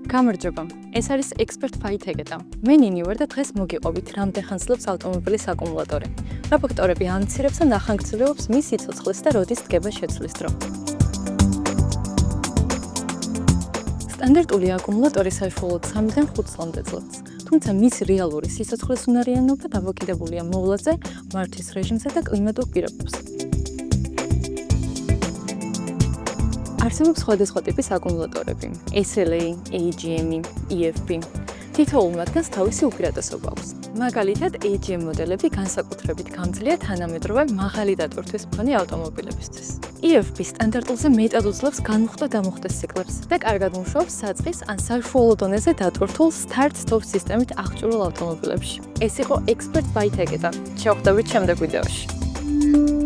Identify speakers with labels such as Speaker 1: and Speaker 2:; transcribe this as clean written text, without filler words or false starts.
Speaker 1: გამარჯობა, ეს არის Expert Fight ეგეტა. მე ნინი ვარ და დღეს მოგიყვებით რამდენ ხანს ძლებს ავტომობილის აკუმულატორი. რა ფაქტორები ამცირებს ან ახანგრძლივებს მის სიცოცხლეს და როდის დგება შეცვლის დრო. სტანდარტული აკუმულატორი საშუალოდ 3-დან 5 წლამდე ძლებს. თუმცა მის რეალური სიცოცხლის უნარიანობა დამოკიდებულია მოვლაზე, მართვის რეჟიმზე და კლიმატურ პირობებზე. არსებობს სხვადასხვა ტიპის აკუმულატორები: SLA, AGM, EFP. თითოეულ მათგანს თავისი უპირატესობა აქვს. მაგალითად, AGM მოდელები განსაკუთრებით გამძლეა თანამედროვე მაღალი დატვირთვის მქონე ავტომობილებისთვის. EFP სტანდარტულზე მეტად უძლებს განმუხტვა-დამუხტვის ციკლებს და კარგად მუშაობს საწყის ან საშუალო დონეზე დატვირთულ start-stop სისტემით აღჭურვილ ავტომობილებში. ეს იყო Expert Fight ეგეტა. შევხვდებით შემდეგ ვიდეოში.